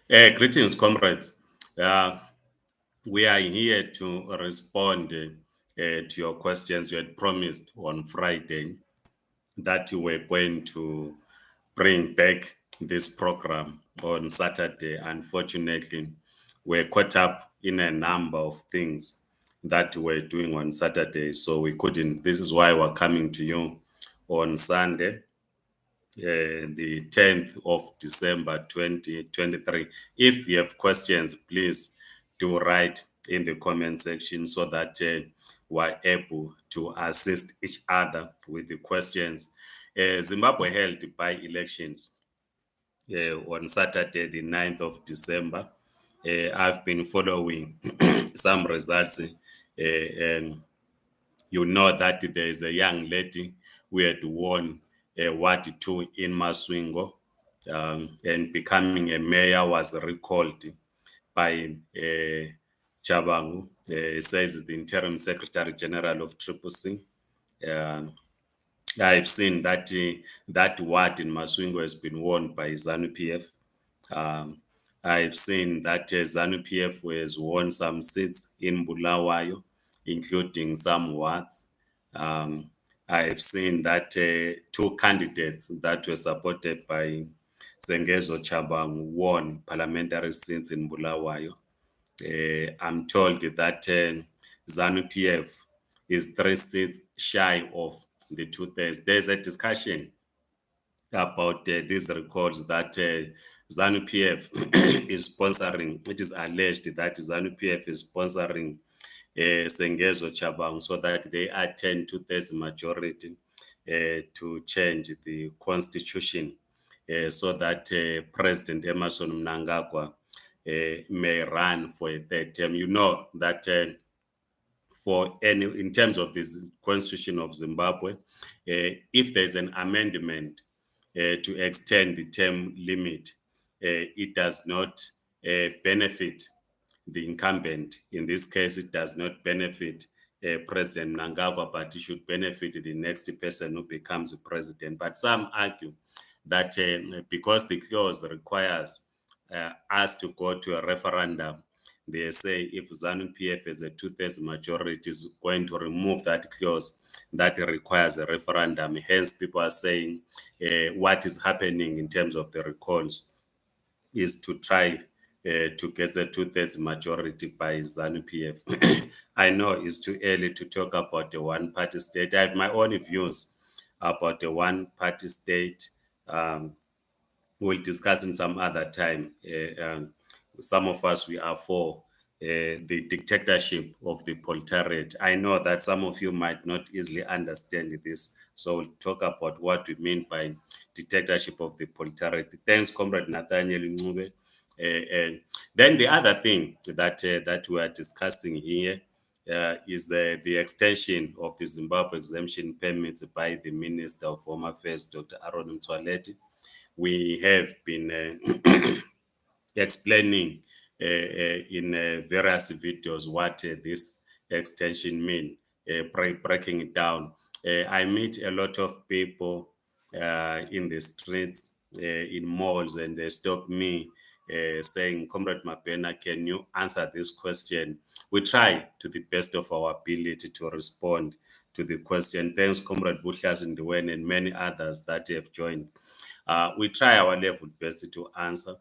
Greetings, comrades. We are here to respond to your questions. You had promised on Friday that you were going to bring back this program on Saturday. Unfortunately, we're caught up in a number of things that we're doing on Saturday, so we couldn't. This is why we're coming to you on Sunday, the 10th of December 2023. If you have questions, please do write in the comment section so that we're able to assist each other with the questions. Zimbabwe held by elections on Saturday, the 9th of December. I've been following some results, and you know that there is a young lady who had won Ward 2 in Maswingo, and becoming a mayor was recalled by Chabangu, says the interim secretary general of Triple C. I've seen that that ward in Maswingo has been won by ZANU-PF. I've seen that ZANU-PF has won some seats in Bulawayo, including some wards. I've seen that two candidates that were supported by Zengezo Chabang won parliamentary seats in Bulawayo. I'm told that ZANU-PF is 3 seats shy of the 2/3. There's a discussion about these records that ZANU-PF is sponsoring. It is alleged that ZANU-PF is sponsoring Sengezo Chabang so that they attain 2/3 majority to change the constitution so that President Emerson Mnangagwa may run for a 3rd term. You know that for any, in terms of this constitution of Zimbabwe, if there's an amendment to extend the term limit, it does not benefit the incumbent. In this case, it does not benefit President Mnangagwa, but it should benefit the next person who becomes the president. But some argue that because the clause requires us to go to a referendum, they say if ZANU-PF has a 2/3 majority, is going to remove that clause that requires a referendum. Hence, people are saying what is happening in terms of the recalls is to try to get a 2/3 majority by ZANU-PF. I know it's too early to talk about the one-party state. I have my own views about the one-party state. We'll discuss in some other time. Some of us, we are for the dictatorship of the proletariat. I know that some of you might not easily understand this, so we'll talk about what we mean by dictatorship of the proletariat. Thanks, Comrade Nathaniel Ncube. And then the other thing that we are discussing here is the extension of the Zimbabwe exemption permits by the Minister of Home Affairs, Dr. Aaron Mtsoaledi. We have been explaining in various videos what this extension mean, breaking it down. I meet a lot of people in the streets, in malls, and they stop me saying, Comrade Mabena, can you answer this question? We try to the best of our ability to respond to the question. Thanks, Comrade Bushlas Ndiwen and many others that have joined. We try our level best to answer,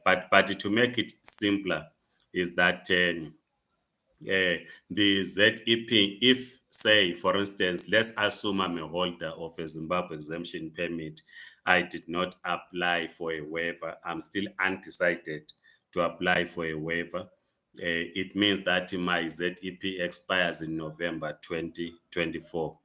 but to make it simpler is that the ZEP, if say, for instance, let's assume I'm a holder of a Zimbabwe exemption permit, I did not apply for a waiver, I'm still undecided to apply for a waiver. It means that my ZEP expires in November 2024.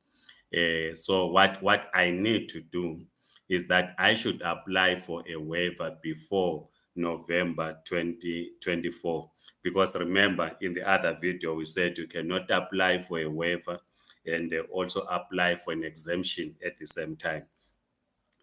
So what I need to do is that I should apply for a waiver before November 2024. Because remember, in the other video, we said you cannot apply for a waiver and also apply for an exemption at the same time.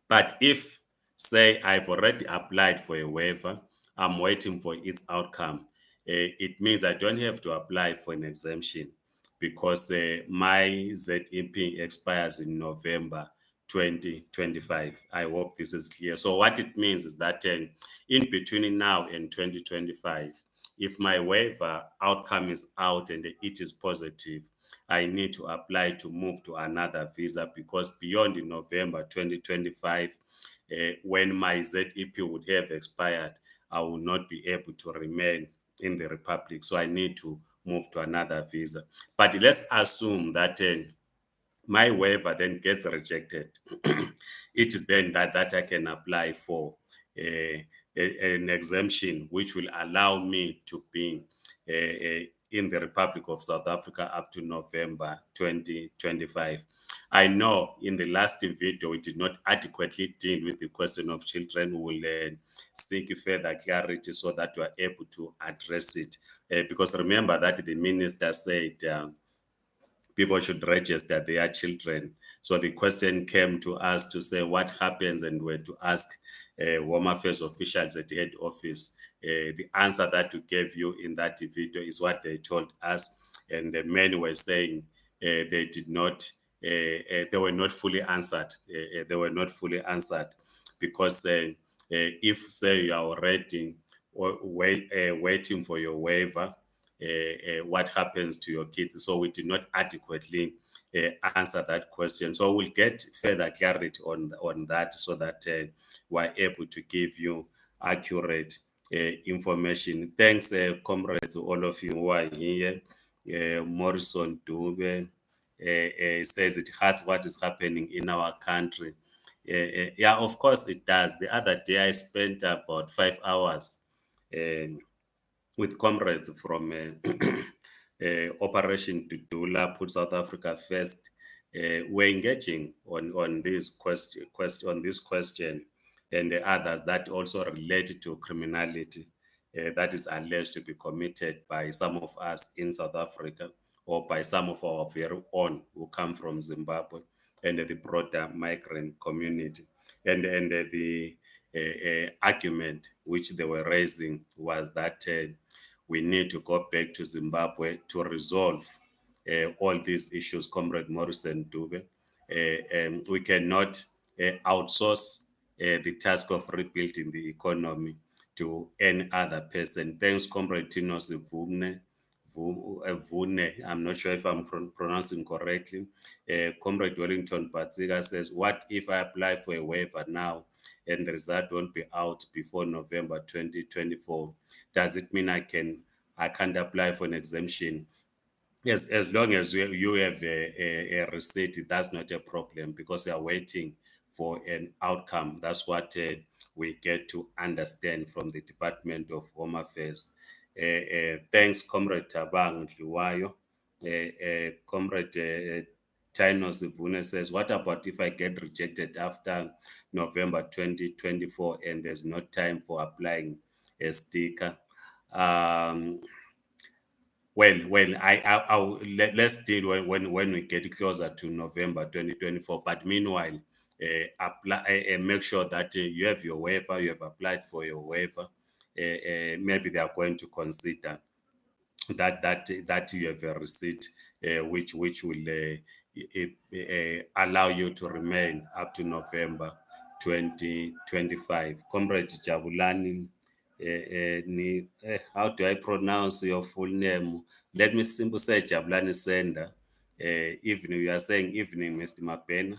But if, say, I've already applied for a waiver, I'm waiting for its outcome, it means I don't have to apply for an exemption because my ZEP expires in November 2025. I hope this is clear. So what it means is that in between now and 2025, if my waiver outcome is out and it is positive, I need to apply to move to another visa, because beyond in November 2025, when my ZEP would have expired, I will not be able to remain in the Republic. So I need to move to another visa. But let's assume that my waiver then gets rejected. It is then that I can apply for an exemption which will allow me to be in the Republic of South Africa up to November 2025. I know in the last video we did not adequately deal with the question of children who will seek further clarity so that we are able to address it. Because remember that the minister said people should register their children. So the question came to us to say what happens, and we had to ask Home Affairs officials at the head office. The answer that we gave you in that video is what they told us, and the men were saying they did not, they were not fully answered. They were not fully answered because if say you are already waiting for your waiver, what happens to your kids. So we did not adequately answer that question. So we'll get further clarity on that so that we're able to give you accurate information. Thanks, comrades, all of you who are here. Morrison Dube says it hurts what is happening in our country. Yeah, of course it does. The other day I spent about 5 hours with comrades from Operation Dudula, Put South Africa First. We're engaging on this question and the others that also relate to criminality that is alleged to be committed by some of us in South Africa or by some of our very own who come from Zimbabwe and the broader migrant community. And the argument which they were raising was that we need to go back to Zimbabwe to resolve all these issues, Comrade Morrison Dube. We cannot outsource the task of rebuilding the economy to any other person. Thanks, Comrade Tinos Vune. I'm not sure if I'm pronouncing correctly. Comrade Wellington Batsiga says, what if I apply for a waiver now and the result won't be out before November 2024? Does it mean I can't apply for an exemption? Yes, as long as you have a receipt, that's not a problem because you are waiting for an outcome. That's what we get to understand from the Department of Home Affairs. Thanks, Comrade Tabang Liwayo. Comrade Tinos Vune says, what about if I get rejected after November 2024 and there's no time for applying a sticker? Let's deal when we get closer to November 2024. But meanwhile, make sure that you have your waiver, you have applied for your waiver. Maybe they are going to consider that you have a receipt which will allow you to remain up to November 2025. Comrade Jabulani, how do I pronounce your full name? Let me simply say Jabulani Sender. Evening, you are saying evening, Mr. Mapena.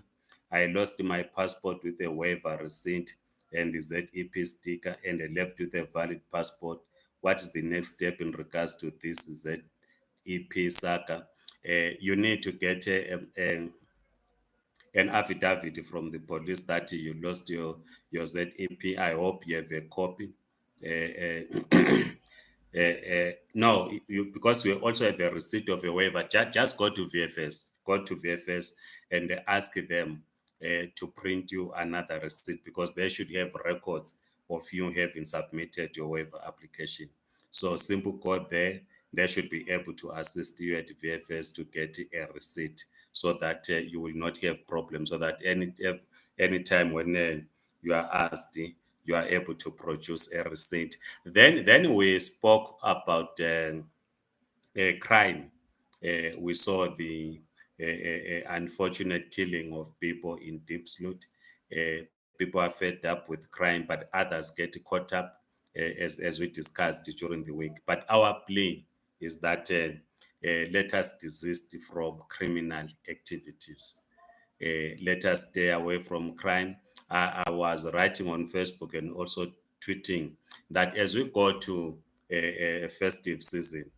I lost my passport with a waiver receipt and the ZEP sticker, and I left with a valid passport. What is the next step in regards to this ZEP saga? You need to get an affidavit from the police that you lost your ZEP. I hope you have a copy. No, because we also have a receipt of a waiver. Just go to VFS. Go to VFS and ask them to print you another receipt because they should have records of you having submitted your waiver application. So simple go there. They should be able to assist you at VFS to get a receipt so that you will not have problems. So that any time when you are asked, you are able to produce a receipt. Then we spoke about crime. We saw the unfortunate killing of people in deep sloot. People are fed up with crime, but others get caught up, as we discussed during the week. But our plea is that let us desist from criminal activities. Let us stay away from crime. I was writing on Facebook and also tweeting that as we go to a festive season,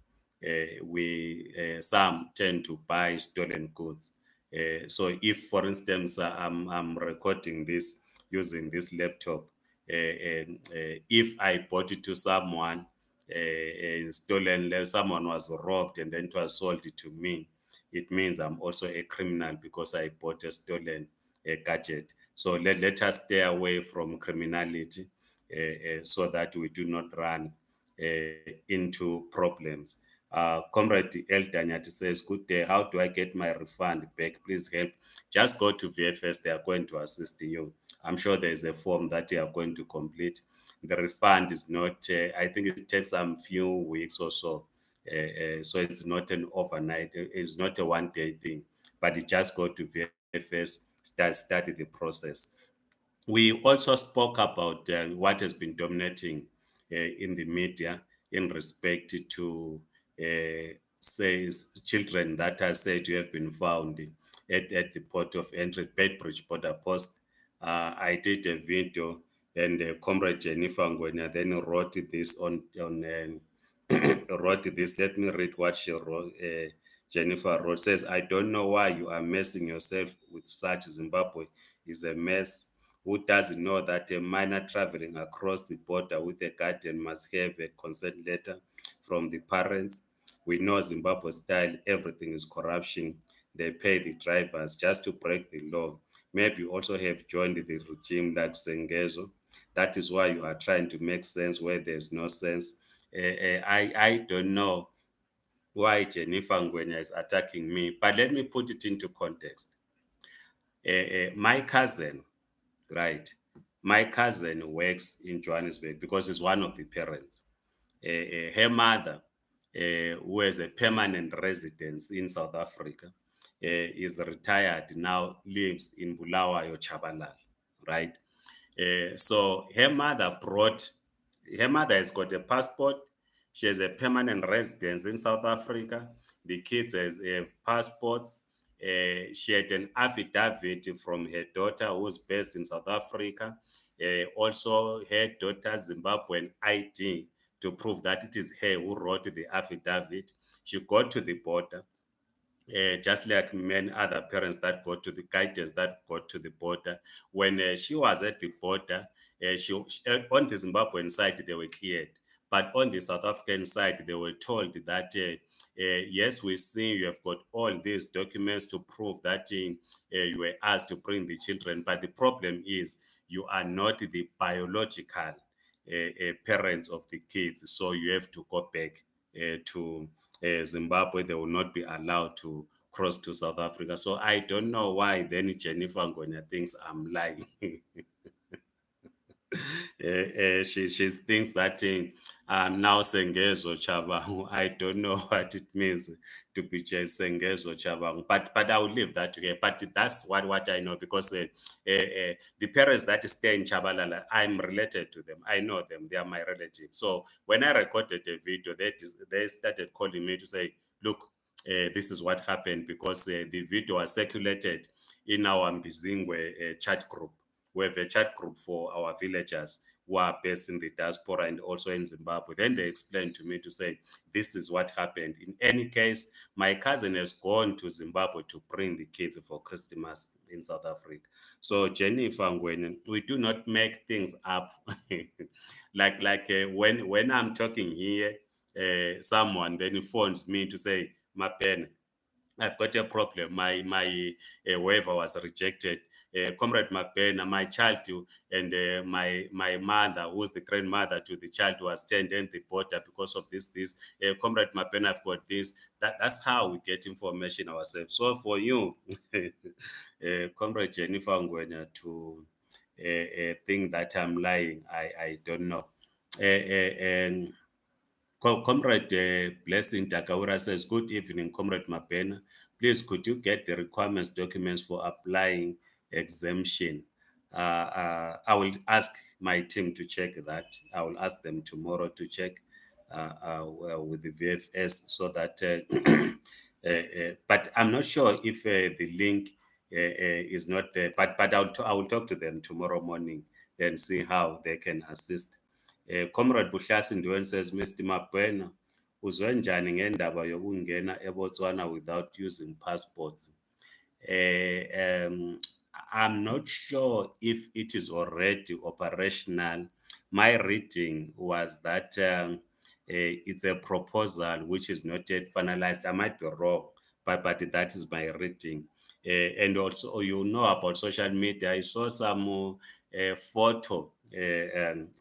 we some tend to buy stolen goods. So if, for instance, I'm recording this using this laptop, if I bought it to someone, stolen, someone was robbed and then it was sold to me, it means I'm also a criminal because I bought a stolen gadget. So let us stay away from criminality so that we do not run into problems. Comrade El Danyati says, good day. How do I get my refund back? Please help. Just go to VFS. They are going to assist you. I'm sure there is a form that you are going to complete. The refund is not, I think it takes some few weeks or so. So it's not an overnight, it's not a one-day thing, but you just go to VFS, start the process. We also spoke about what has been dominating in the media in respect to says children that are said to have been found at the port of entry, Bedbridge border post. I did a video, and Comrade Jennifer Ngwenya then wrote this on wrote this. Let me read what she wrote. Jennifer wrote, says, I don't know why you are messing yourself with such. Zimbabwe is a mess. Who doesn't know that a minor traveling across the border with a guardian must have a consent letter from the parents? We know Zimbabwe style, everything is corruption. They pay the drivers just to break the law. Maybe you also have joined the regime like Sengezo. That is why you are trying to make sense where there's no sense. I don't know why Jennifer Ngwenya is attacking me, but let me put it into context. My cousin, right? My cousin works in Johannesburg because he's one of the parents. Her mother, who has a permanent residence in South Africa, is retired now, lives in Bulawayo, Chabalala, right? So her mother has got a passport. She has a permanent residence in South Africa. The kids have passports. She had an affidavit from her daughter who's based in South Africa. Also, her daughter's Zimbabwean ID to prove that it is her who wrote the affidavit. She got to the border, just like many other parents that go to the guidance that go to the border. When she was at the border, on the Zimbabwean side, they were cleared. But on the South African side, they were told that, yes, we see you have got all these documents to prove that you were asked to bring the children. But the problem is you are not the biological parents of the kids. So you have to go back to Zimbabwe. They will not be allowed to cross to South Africa. So I don't know why then Jennifer Ngonya thinks I'm lying. She thinks that I'm now Sengezo Chabangu. I don't know what it means to be Sengezo Chabangu, but I will leave that to her. But that's what I know, because the parents that stay in Chabalala, I'm related to them. I know them. They are my relatives. So when I recorded a video, they started calling me to say, look, this is what happened, because the video was circulated in our Mbizingwe chat group. We have a chat group for our villagers who are based in the diaspora and also in Zimbabwe. Then they explained to me to say, this is what happened. In any case, my cousin has gone to Zimbabwe to bring the kids for Christmas in South Africa. So Jennifer Ngwenya, we do not make things up. When I'm talking here, someone then phones me to say, Mapen, I've got a problem. My waiver was rejected. Comrade McBain, my child too, and my mother, who's the grandmother to the child, was turned in the border because of this. Comrade McBain, I've got this. That's how we get information ourselves. So for you, Comrade Jennifer Ngwenya, to think that I'm lying, I don't know. And Comrade Blessing Takawura says, good evening, Comrade Mapena. please could you get the requirements documents for applying exemption? I will ask my team to check that. I will ask them tomorrow to check with the VFS so that. But I'm not sure if the link is not there. But I will talk to them tomorrow morning and see how they can assist. Comrade Buhlasi Ndweni says, Mr. Mabena, uzwe njani ngendaba yokungena eBotswana without using passports? Um, I'm not sure if it is already operational. My reading was that it's a proposal which is not yet finalized. I might be wrong, but that is my reading. And also, you know about social media. I saw some photo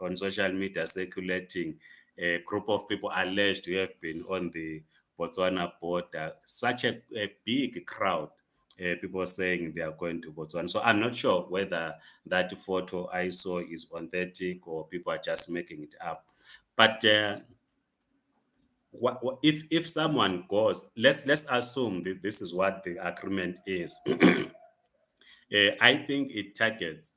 on social media circulating. A group of people alleged to have been on the Botswana border. Such a big crowd. People saying they are going to Botswana. So I'm not sure whether that photo I saw is authentic or people are just making it up. But if someone goes, let's assume that this is what the agreement is. I think it targets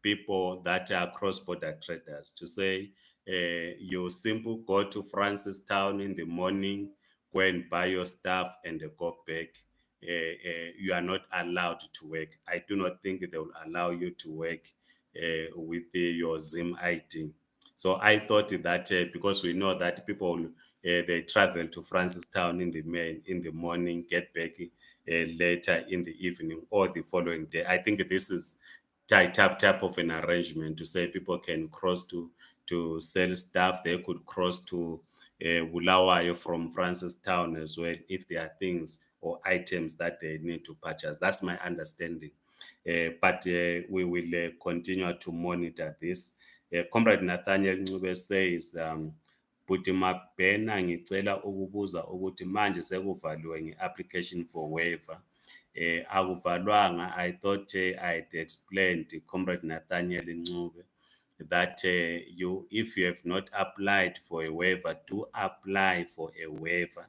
people that are cross-border traders to say you simply go to Francistown in the morning, go and buy your stuff and go back. You are not allowed to work. I do not think they will allow you to work with your Zim ID. So I thought that because we know that people they travel to Francistown in the morning, get back later in the evening or the following day. I think this is type of an arrangement to say people can cross to sell stuff. They could cross to Bulawayo from Francistown as well if there are things or items that they need to purchase. That's my understanding. But we will continue to monitor this. Comrade Nathaniel Ncube says, Bhuti Mabhena ngicela ukubuza ukuthi manje sekuvaliwe nge-application for waiver. Akuvalwanga. I thought I had explained to Comrade Nathaniel Ncube that if you have not applied for a waiver, do apply for a waiver.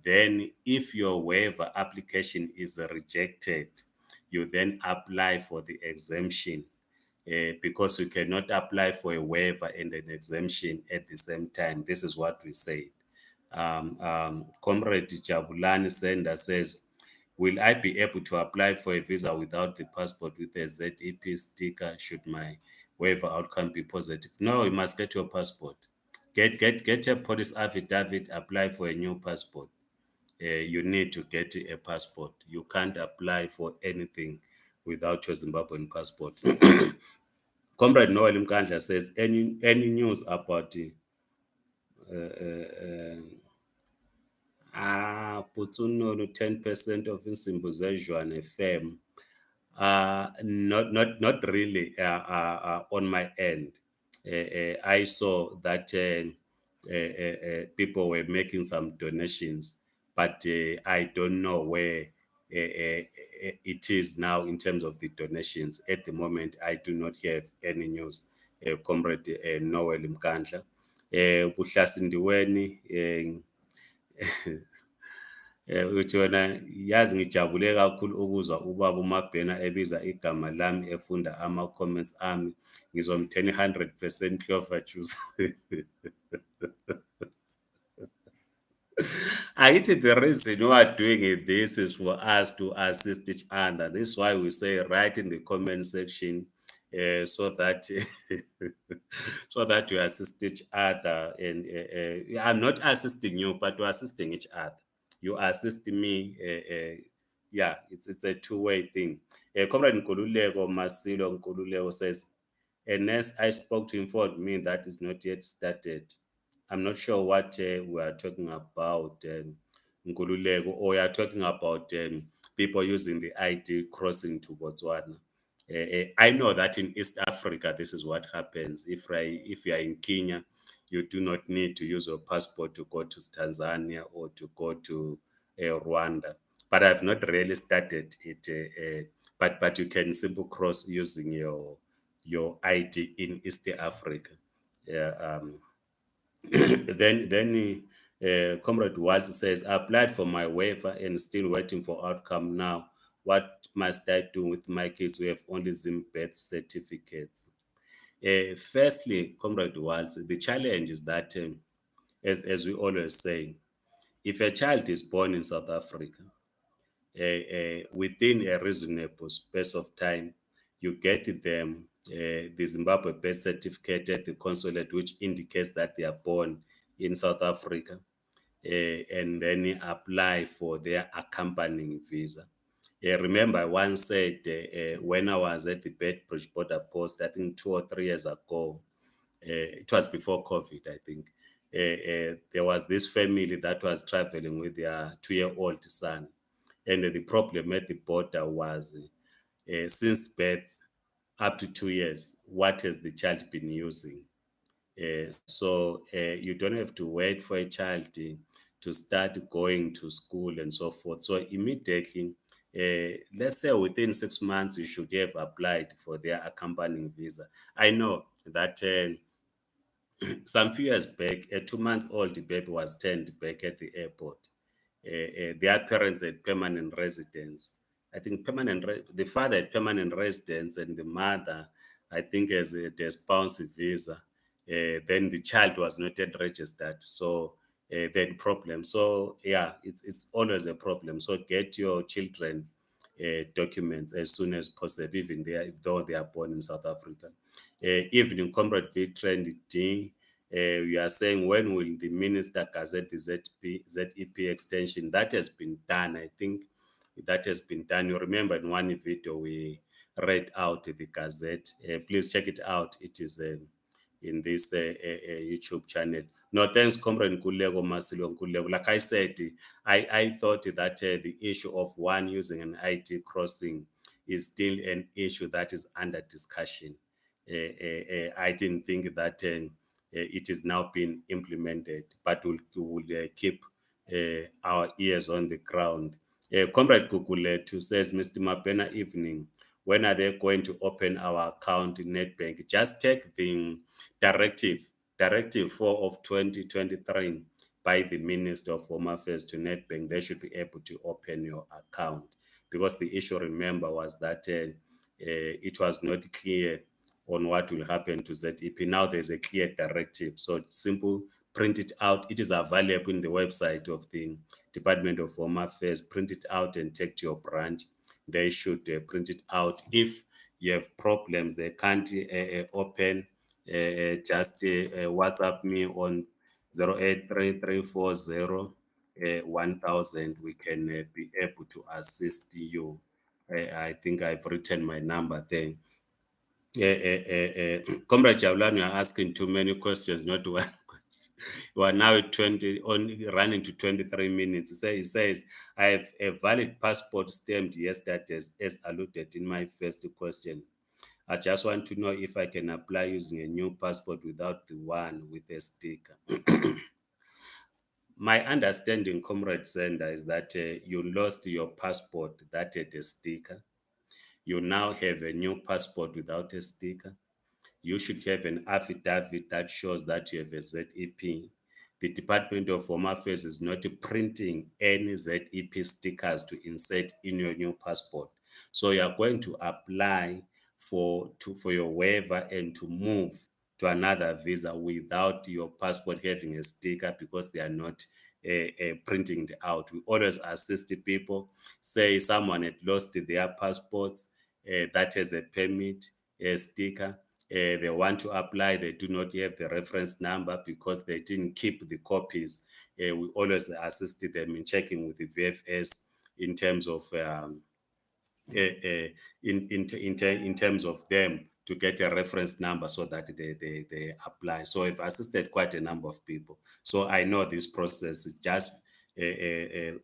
Then if your waiver application is rejected, you then apply for the exemption. Because you cannot apply for a waiver and an exemption at the same time. This is what we say. Comrade Jabulani Sender says, will I be able to apply for a visa without the passport with a ZEP sticker should my waiver outcome be positive? No, you must get your passport. Get a police affidavit, apply for a new passport. You need to get a passport. You can't apply for anything without your Zimbabwean passport. Comrade Noel Mkandla says, any news about the Putsunolo 10% of insimbu zezwane firm? Not really on my end. I saw that people were making some donations, but I don't know where it is now in terms of the donations. At the moment, I do not have any news. Comrade Noel Mkandla. Buhlasi Ndiweni, uthi wena yazi ngijabule kakhulu ukuzwa ubaba uMabhena ebiza igama lami efunda ama-comments ami ngizomthena 100% clover juice. Angithi the reason we are doing this is for us to assist each other. This is why we say write in the comment section so that so that you assist each other. And I'm not assisting you, but we're assisting each other. You assist me. Yeah, it's a two-way thing. Comrade Nkululeko Masilo Nkululeko says, a nurse I spoke to informed me that is not yet started. I'm not sure what we are talking about, Nkululeko, or we are talking about people using the ID crossing to Botswana. I know that in East Africa, this is what happens. If you are in Kenya, you do not need to use your passport to go to Tanzania or to go to Rwanda. But I've not really started it. But you can simply cross using your ID in East Africa. Yeah. Then Comrade Waltz says, I applied for my waiver and still waiting for outcome now. What must I do with my kids who have only Zim birth certificates? Firstly, Comrade Waltz, the challenge is that, as we always say, if a child is born in South Africa, within a reasonable space of time, you get them the Zimbabwe birth certificate at the consulate, which indicates that they are born in South Africa, and then apply for their accompanying visa. Remember, I once said when I was at the Bedbridge border post, I think 2 or 3 years ago, it was before COVID, I think. There was this family that was traveling with their 2-year-old son. And the problem at the border was since birth up to 2 years, what has the child been using? So you don't have to wait for a child to start going to school and so forth. So immediately, let's say within 6 months, you should have applied for their accompanying visa. I know that some few years back, a 2 months old baby was turned back at the airport. Their parents had permanent residence. I think the father had permanent residence and the mother, I think, has a spouse visa. Then the child was not yet registered, so they had problems. So yeah, it's always a problem. So get your children documents as soon as possible, even though they are born in South Africa. Even in Comrade Trend D, we are saying when will the minister gazette the ZEP extension? That has been done. I think that has been done. You remember in one video we read out the gazette. Please check it out. It is in this YouTube channel. No, thanks, Comrade Nkulego Masilo Nkulego. Like I said, I thought that the issue of one using an IT crossing is still an issue that is under discussion. I didn't think that it is now being implemented, but we'll keep our ears on the ground. Comrade Kukuletu says, Mr. Mapena, evening. When are they going to open our account in NetBank? Just take the Directive 4 of 2023 by the Minister of Home Affairs to NetBank. They should be able to open your account, because the issue, remember, was that it was not clear on what will happen to ZEP. Now there's a clear directive. So simple, print it out. It is available in the website of the Department of Home Affairs. Print it out and take to your branch. They should print it out. If you have problems, they can't open, just WhatsApp me on 083340 1000. We can be able to assist you. I think I've written my number there. Comrade Javlan, you are asking too many questions, not one question. You are now at 20, only running to 23 minutes. He says, I have a valid passport stamped yesterday, as alluded in my first question. I just want to know if I can apply using a new passport without the one with a sticker. My understanding, Comrade Sender, is that you lost your passport that had a sticker. You now have a new passport without a sticker. You should have an affidavit that shows that you have a ZEP. The Department of Home Affairs is not printing any ZEP stickers to insert in your new passport. So you are going to apply for your waiver and to move to another visa without your passport having a sticker, because they are not printing it out. We always assist the people. Say someone had lost their passports, that has a permit, a sticker. They want to apply, they do not have the reference number because they didn't keep the copies. We always assist them in checking with the VFS in terms of in terms of them to get a reference number so that they apply. So I've assisted quite a number of people. So I know this process. Just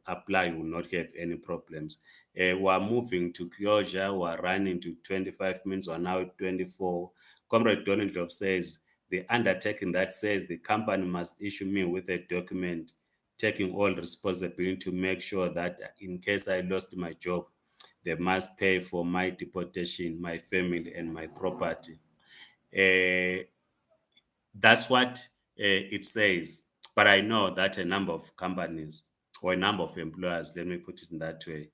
apply, will not have any problems. We're moving to closure. We're running to 25 minutes. We're now at 24. Comrade Donald says, the undertaking that says the company must issue me with a document taking all responsibility to make sure that in case I lost my job, they must pay for my deportation, my family, and my property. That's what it says. But I know that a number of companies or a number of employers, let me put it in that way,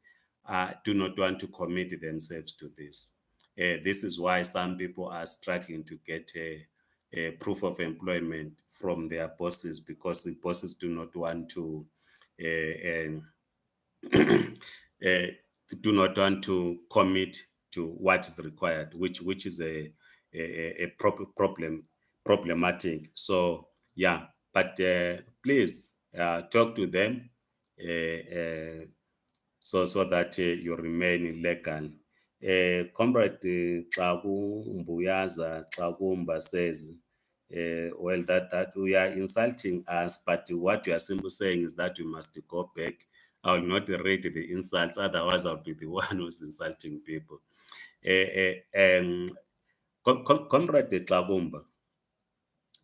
do not want to commit themselves to this. This is why some people are struggling to get a proof of employment from their bosses, because the bosses do not want to uh, do not want to commit to what is required, which is problematic. So yeah, but please talk to them so that you remain legal. Comrade xa kumbuyaza xa kumba says, well, that we are insulting us, but what you are simply saying is that we must go back. I will not read the insults, otherwise I'll be the one who's insulting people. Comrade Tlagumba,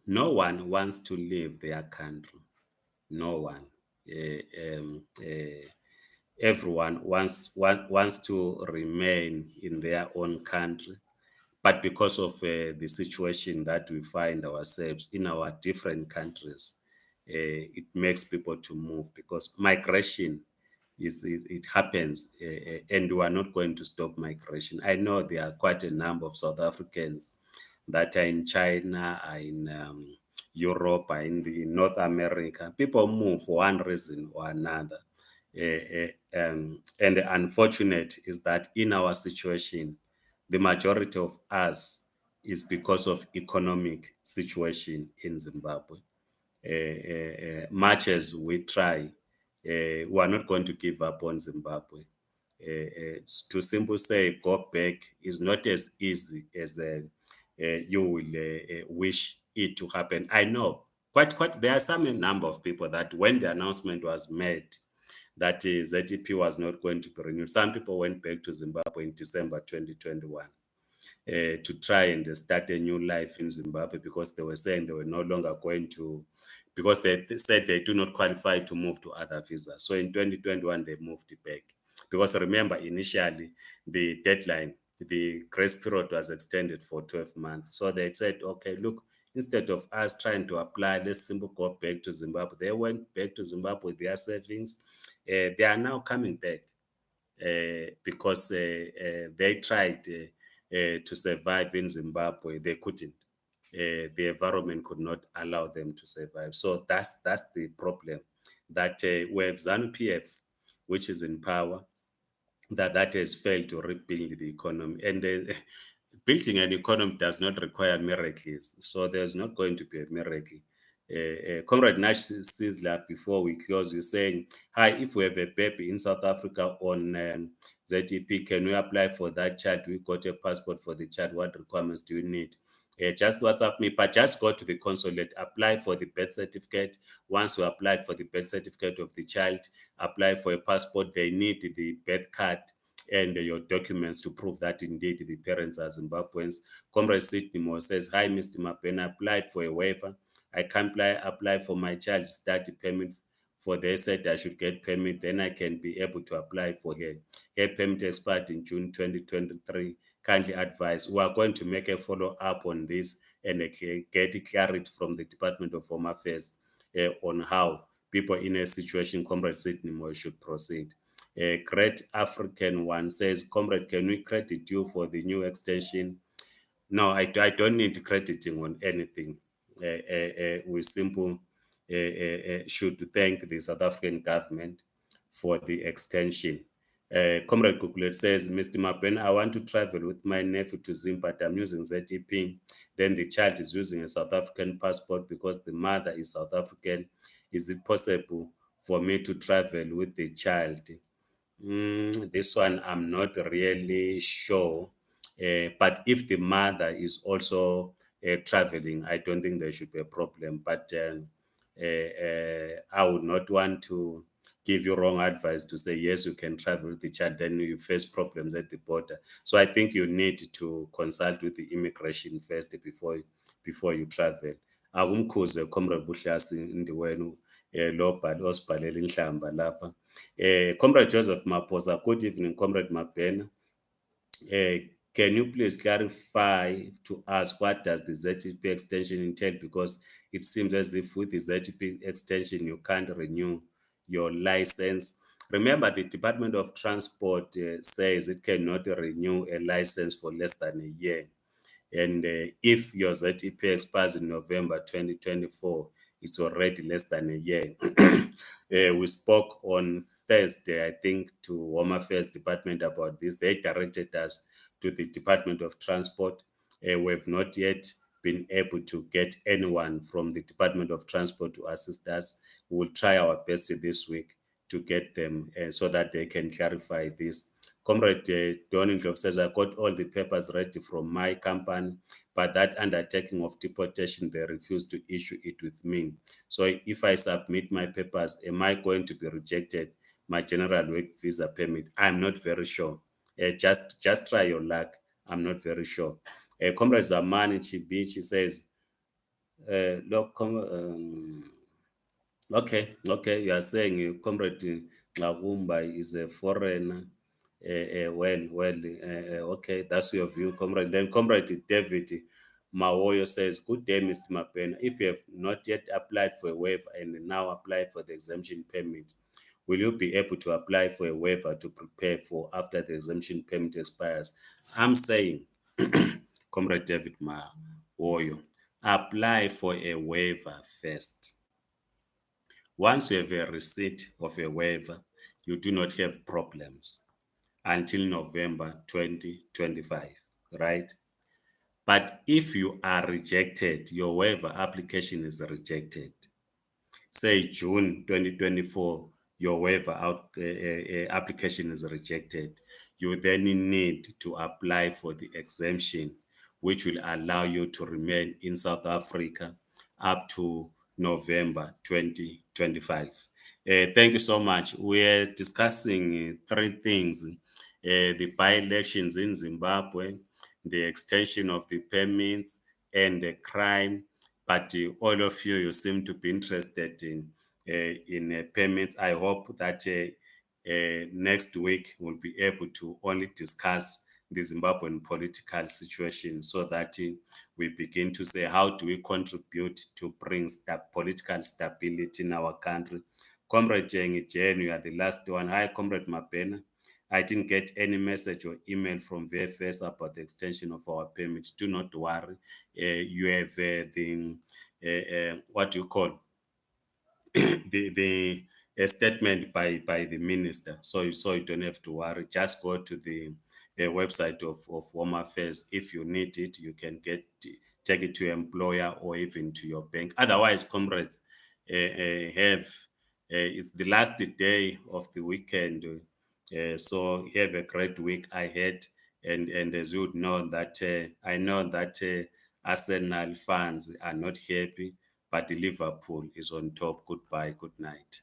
no one wants to leave their country. No one. Everyone wants to remain in their own country. But because of the situation that we find ourselves in our different countries, it makes people to move, because migration it happens, and we are not going to stop migration. I know there are quite a number of South Africans that are in China, are in Europe, are in the North America. People move for one reason or another. And the unfortunate is that in our situation, the majority of us is because of economic situation in Zimbabwe. Much as we try, we are not going to give up on Zimbabwe. To simply say go back is not as easy as you will wish it to happen. I know quite there are some number of people that when the announcement was made that ZEP was not going to be renewed, some people went back to Zimbabwe in December 2021. To try and start a new life in Zimbabwe, because they were saying they were no longer going to, because they said they do not qualify to move to other visas. So in 2021, they moved back. Because remember, initially, the deadline, the grace period was extended for 12 months. So they said, okay, look, instead of us trying to apply, let's simply go back to Zimbabwe. They went back to Zimbabwe with their savings. They are now coming back. Because they tried to survive in Zimbabwe, they couldn't. The environment could not allow them to survive. So that's the problem. That we have ZANU-PF, which is in power, that has failed to rebuild the economy. And building an economy does not require miracles. So there's not going to be a miracle. Comrade Nash Sizzler, before we close, you're saying, hi, if we have a baby in South Africa on ZEP, can we apply for that child? We got a passport for the child. What requirements do you need? Just WhatsApp me, but just go to the consulate, apply for the birth certificate. Once you applied for the birth certificate of the child, apply for a passport. They need the birth card and your documents to prove that indeed the parents are Zimbabweans. Comrade Sidney Moore says, hi, Mr. Mapena, applied for a waiver. I can't apply for my child's study permit. For they said I should get permit, then I can be able to apply for her. Her permit expired in June 2023. Kindly advise. We are going to make a follow-up on this and get clarity from the Department of Home Affairs on how people in a situation, Comrade Sidney Moore, should proceed. A Great African One says, Comrade, can we credit you for the new extension? No, I don't need crediting on anything. We simply should thank the South African government for the extension. Comrade Kukulet says, Mr. Mapen, I want to travel with my nephew to Zimbabwe, but I'm using ZEP. Then the child is using a South African passport because the mother is South African. Is it possible for me to travel with the child? This one I'm not really sure. But if the mother is also traveling, I don't think there should be a problem. But I would not want to give you wrong advice to say, yes, you can travel with the child, then you face problems at the border. So I think you need to consult with the immigration first before you travel. Akumkhuze Comrade Buhlasi indiwenu lo osibhalela inhlamba lapha. Comrade Joseph Maposa, good evening, Comrade Mabena. Can you please clarify to us what does the ZEP extension entail? Because it seems as if with the ZEP extension, you can't renew your license. Remember, the Department of Transport says it cannot renew a license for less than a year. And if your ZEP expires in November 2024, it's already less than a year. We spoke on Thursday, I think, to Home Affairs Department about this. They directed us to the Department of Transport. We have not yet been able to get anyone from the Department of Transport to assist us. We will try our best this week to get them so that they can clarify this. Comrade Donington says, I got all the papers ready from my company, but that undertaking of deportation, they refused to issue it with me. So if I submit my papers, am I going to be rejected? My general work visa permit? I'm not very sure. Just try your luck. I'm not very sure. Comrade Zamani Chibichi says, look, okay, you are saying Comrade Ngagumba is a foreigner. Okay, that's your view, Comrade. Then Comrade David Mawoyo says, good day, Mr. Mapena. If you have not yet applied for a waiver and now apply for the exemption permit, will you be able to apply for a waiver to prepare for after the exemption permit expires? I'm saying, Comrade David Mawoyo, apply for a waiver first. Once you have a receipt of a waiver, you do not have problems until November 2025, right? But if you are rejected, your waiver application is rejected, say June 2024, your waiver application is rejected, you then need to apply for the exemption, which will allow you to remain in South Africa up to November 2025. Thank you so much. We're discussing three things: the by-elections in Zimbabwe, the extension of the permits, and the crime. But all of you, you seem to be interested in permits. I hope that next week we'll be able to only discuss the Zimbabwean political situation so that we begin to say, how do we contribute to bring political stability in our country? Comrade Jen, you are the last one. Hi, Comrade Mapena. I didn't get any message or email from VFS about the extension of our permit. Do not worry. You have the, what do you call, the statement by the minister. So you don't have to worry. Just go to the website of Home Affairs. If you need it, you can take it to your employer or even to your bank. Otherwise, comrades, it's the last day of the weekend. So have a great week ahead. And as you would know that I know that Arsenal fans are not happy, but Liverpool is on top. Goodbye, good night.